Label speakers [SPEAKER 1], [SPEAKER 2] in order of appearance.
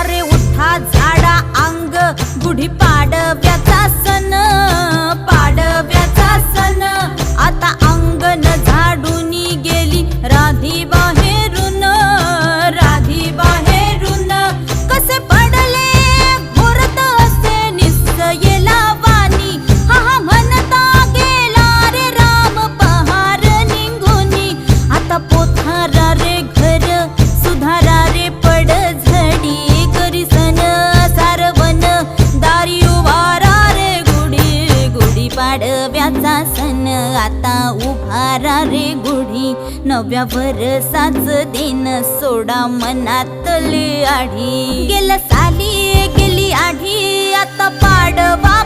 [SPEAKER 1] अरे उठा झाडा अंग गुढी पाडव्याचा सण, पाडव्याचा सण. आता अंगण झाडून गेली राधी बाहेरून, राधी बाहेरून. कसे पडले घोरत असे निस्सयेला वाणी, हा हा म्हणता गेला रे राम पहार निघूनी. आता पोथारा रे घर सुधारा रे पड झडी, करी सन सारवन दारी उभारा रे गुढी, गुढी पाडव्याचा सण. आता उभारा रे गुढी नव्या वर्षाच दिन, सोडा मनातली आढी. गेल्या साली गेली आढी आता पाडवा